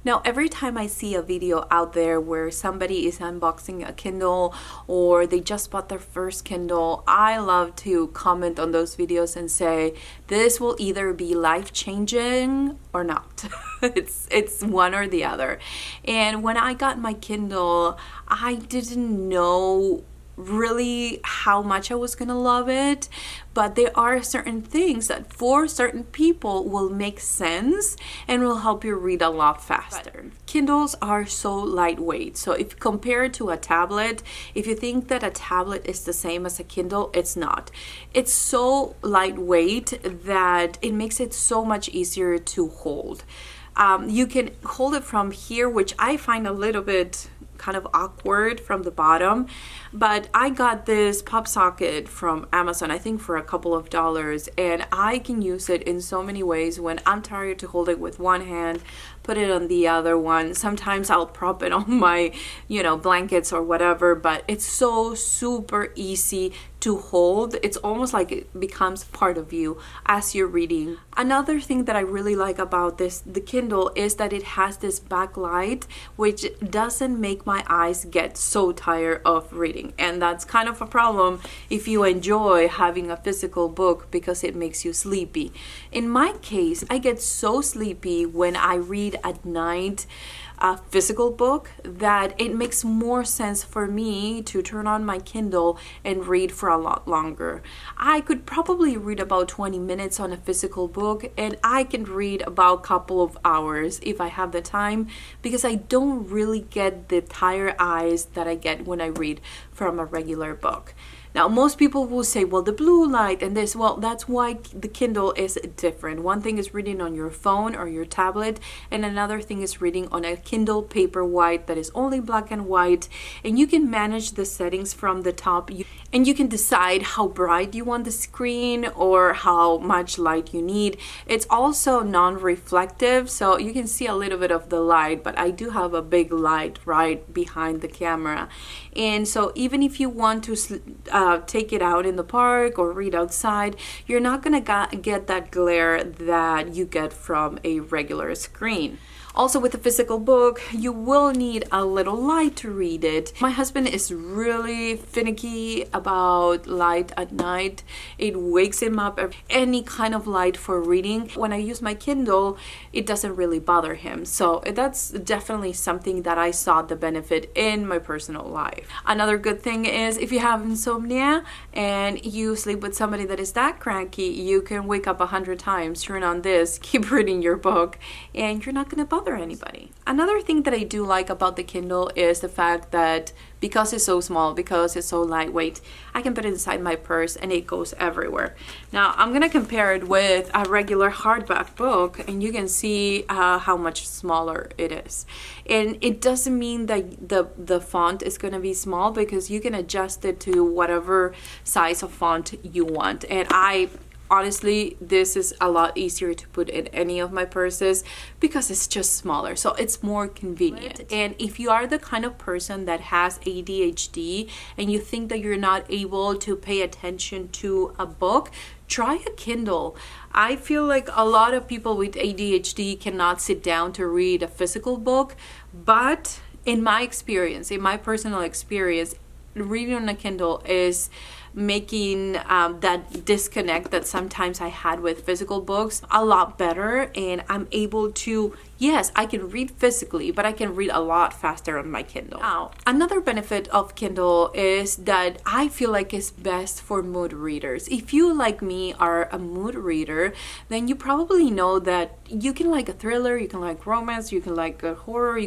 Now, every time I see a video out there where somebody is unboxing a Kindle or they just bought their first Kindle, I love to comment on those videos and say, this will either be life-changing or not. It's one or the other. And when I got my Kindle, I didn't know really how much I was gonna love it, but there are certain things that for certain people will make sense and will help you read a lot faster. Kindles are so lightweight, so if compared to a tablet, if you think that a tablet is the same as a Kindle, it's not. It's so lightweight that it makes it so much easier to hold. You can hold it from here, which I find a little bit kind of awkward from the bottom, but I got this pop socket from Amazon, I think for a couple of dollars, and I can use it in so many ways. When I'm tired to hold it with one hand, put it on the other one. Sometimes I'll prop it on my, blankets or whatever, but it's so super easy to hold. It's almost like it becomes part of you as you're reading. Another thing that I really like about the Kindle, is that it has this backlight, which doesn't make my eyes get so tired of reading. And that's kind of a problem if you enjoy having a physical book because it makes you sleepy. In my case, I get so sleepy when I read at night a physical book that it makes more sense for me to turn on my Kindle and read for a lot longer. I could probably read about 20 minutes on a physical book, and I can read about a couple of hours if I have the time, because I don't really get the tired eyes that I get when I read from a regular book. Now, most people will say, well, the blue light and this, well, that's why the Kindle is different. One thing is reading on your phone or your tablet, and another thing is reading on a Kindle Paperwhite that is only black and white, and you can manage the settings from the top, and you can decide how bright you want the screen or how much light you need. It's also non-reflective, so you can see a little bit of the light, but I do have a big light right behind the camera. And so even if you want to take it out in the park or read outside, you're not gonna get that glare that you get from a regular screen. Also, with a physical book, you will need a little light to read it. My husband is really finicky about light at night. It wakes him up. Any kind of light for reading. When I use my Kindle, it doesn't really bother him. So that's definitely something that I saw the benefit in my personal life. Another good thing is if you have insomnia and you sleep with somebody that is that cranky, you can wake up 100 times, turn on this, keep reading your book, and you're not going to bother anybody. Another thing that I do like about the Kindle is the fact that because it's so small, because it's so lightweight, I can put it inside my purse and it goes everywhere. Now, I'm gonna compare it with a regular hardback book, and you can see how much smaller it is. And it doesn't mean that the font is gonna be small, because you can adjust it to whatever size of font you want. And honestly, this is a lot easier to put in any of my purses because it's just smaller, so it's more convenient. And if you are the kind of person that has ADHD and you think that you're not able to pay attention to a book, try a Kindle. I feel like a lot of people with ADHD cannot sit down to read a physical book, but in my personal experience, reading on a Kindle is making that disconnect that sometimes I had with physical books a lot better, and I'm able to, yes, I can read physically, but I can read a lot faster on my Kindle. Now, another benefit of Kindle is that I feel like it's best for mood readers. If you, like me, are a mood reader, then you probably know that you can like a thriller, you can like romance, you can like a horror,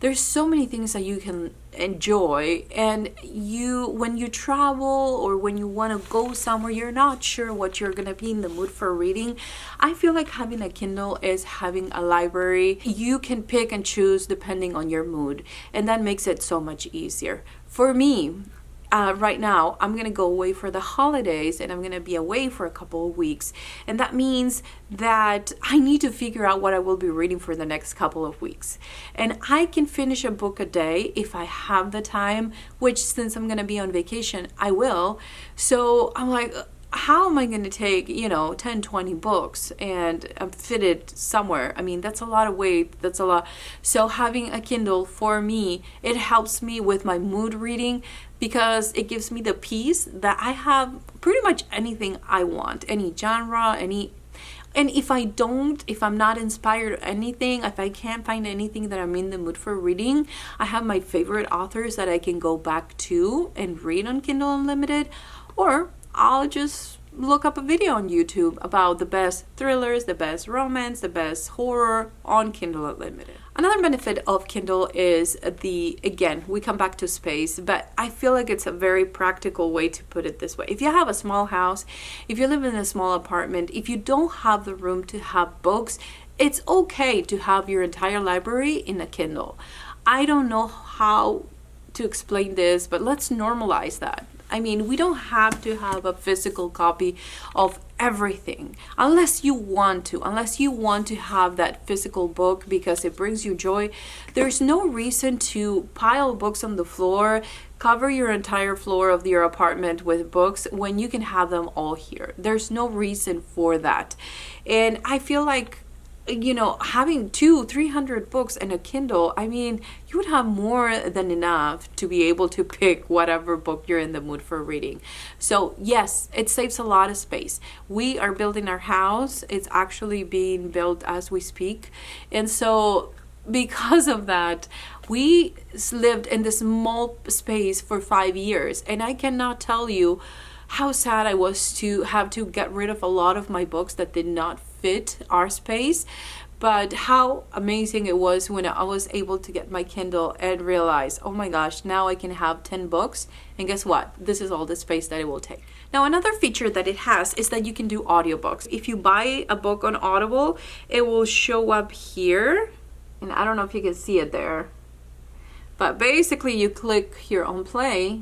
there's so many things that you can enjoy. And when you travel or when you want to go somewhere, you're not sure what you're gonna be in the mood for reading. I feel like having a Kindle is having a library. You can pick and choose depending on your mood, and that makes it so much easier. For me, right now, I'm gonna go away for the holidays, and I'm gonna be away for a couple of weeks, and that means that I need to figure out what I will be reading for the next couple of weeks. And I can finish a book a day if I have the time, which, since I'm gonna be on vacation, I will. So I'm like, how am I going to take, 10, 20 books and fit it somewhere? I mean, that's a lot of weight. That's a lot. So having a Kindle, for me, it helps me with my mood reading, because it gives me the peace that I have pretty much anything I want, any genre, and if I'm not inspired or anything, if I can't find anything that I'm in the mood for reading, I have my favorite authors that I can go back to and read on Kindle Unlimited, or I'll just look up a video on YouTube about the best thrillers, the best romance, the best horror on Kindle Unlimited. Another benefit of Kindle is again, we come back to space, but I feel like it's a very practical way to put it this way. If you have a small house, if you live in a small apartment, if you don't have the room to have books, it's okay to have your entire library in a Kindle. I don't know how to explain this, but let's normalize that. I mean, we don't have to have a physical copy of everything unless you want to have that physical book because it brings you joy. There's no reason to pile books on the floor, cover your entire floor of your apartment with books when you can have them all here. There's no reason for that. And I feel like, having 200-300 books in a Kindle, I mean, you would have more than enough to be able to pick whatever book you're in the mood for reading. So yes, it saves a lot of space. We are building our house. It's actually being built as we speak. And so because of that, we lived in this small space for 5 years. And I cannot tell you how sad I was to have to get rid of a lot of my books that did not fit our space, but how amazing it was when I was able to get my Kindle and realize, oh my gosh, now I can have 10 books, and guess what? This is all the space that it will take. Now, another feature that it has is that you can do audiobooks. If you buy a book on Audible, it will show up here, and I don't know if you can see it there, but basically you click here on play,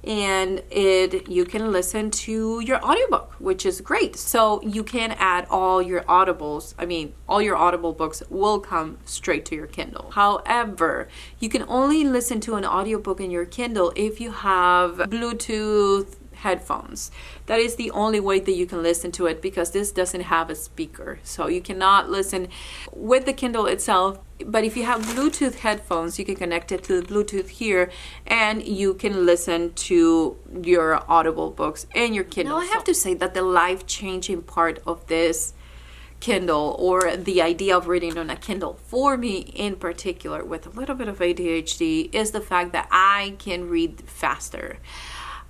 and you can listen to your audiobook, which is great. So you can add all your audibles. I mean, all your Audible books will come straight to your Kindle. However, you can only listen to an audiobook in your Kindle if you have Bluetooth headphones. That is the only way that you can listen to it, because this doesn't have a speaker. So you cannot listen with the Kindle itself. But if you have Bluetooth headphones, you can connect it to the Bluetooth here, and you can listen to your Audible books and your Kindle. Now, I have to say that the life-changing part of this Kindle, or the idea of reading on a Kindle, for me in particular with a little bit of ADHD, is the fact that I can read faster.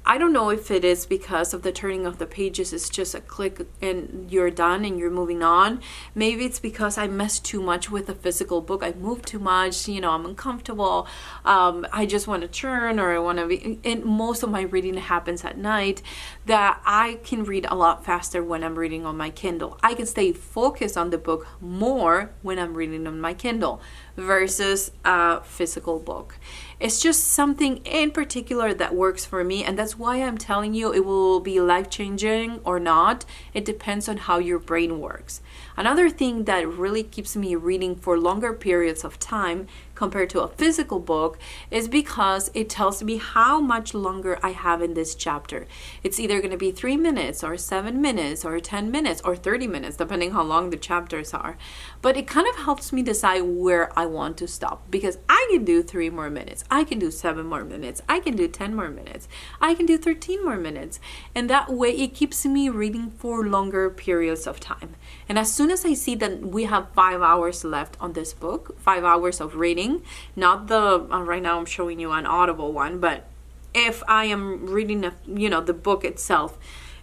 I don't know if it is because of the turning of the pages. It's just a click and you're done and you're moving on. Maybe it's because I mess too much with a physical book. I move too much, I'm uncomfortable. I just want to churn, or I want to be, and most of my reading happens at night, that I can read a lot faster when I'm reading on my Kindle. I can stay focused on the book more when I'm reading on my Kindle versus a physical book. It's just something in particular that works for me, and that's why I'm telling you it will be life-changing or not. It depends on how your brain works. Another thing that really keeps me reading for longer periods of time compared to a physical book is because it tells me how much longer I have in this chapter. It's either going to be 3 minutes or 7 minutes or 10 minutes or 30 minutes, depending how long the chapters are. But it kind of helps me decide where I want to stop, because I can do 3 more minutes, I can do 7 more minutes, I can do 10 more minutes, I can do 13 more minutes. And that way it keeps me reading for longer periods of time. And as soon as I see that we have 5 hours left on this book, 5 hours of reading, not the, right now I'm showing you an Audible one, but if I am reading, the book itself,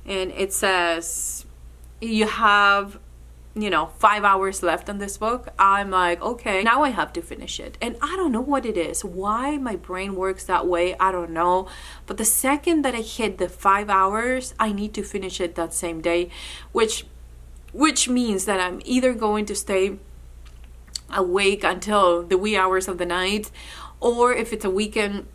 and it says you have 5 hours left on this book, I'm like, okay, now I have to finish it. And I don't know what it is, why my brain works that way, I don't know. But the second that I hit the 5 hours, I need to finish it that same day, which means that I'm either going to stay awake until the wee hours of the night, or if it's a weekend,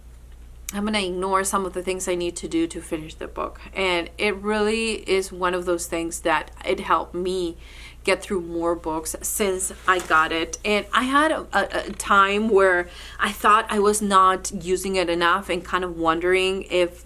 I'm gonna ignore some of the things I need to do to finish the book. And it really is one of those things that it helped me get through more books since I got it. And I had a time where I thought I was not using it enough, and kind of wondering if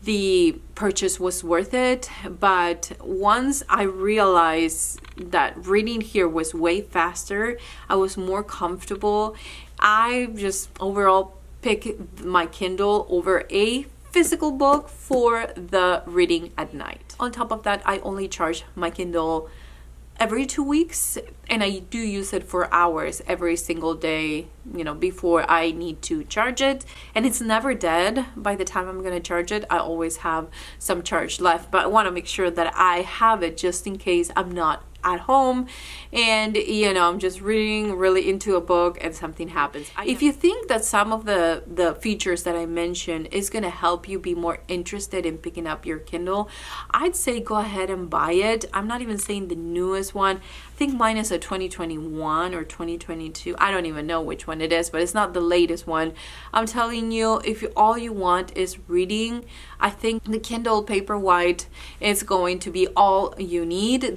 the purchase was worth it. But once I realized that reading here was way faster, I was more comfortable, I just overall pick my Kindle over a physical book for the reading at night. On top of that, I only charge my Kindle every 2 weeks, and I do use it for hours every single day, before I need to charge it. And it's never dead. By the time I'm going to charge it, I always have some charge left, but I want to make sure that I have it just in case I'm not at home and I'm just reading really into a book and something happens. If you think that some of the features that I mentioned is going to help you be more interested in picking up your Kindle, I'd say go ahead and buy it. I'm not even saying the newest one. I think mine is a 2021 or 2022. I don't even know which one it is, but it's not the latest one. I'm telling you, if all you want is reading, I think the Kindle Paperwhite is going to be all you need.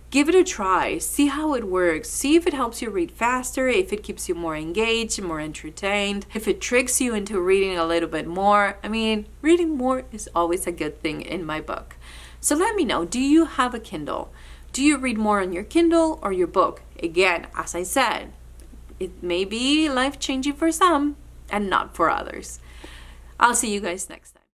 Give it a try, see how it works, see if it helps you read faster, if it keeps you more engaged, more entertained, if it tricks you into reading a little bit more. I mean, reading more is always a good thing in my book. So let me know, do you have a Kindle? Do you read more on your Kindle or your book? Again, as I said, it may be life-changing for some and not for others. I'll see you guys next time.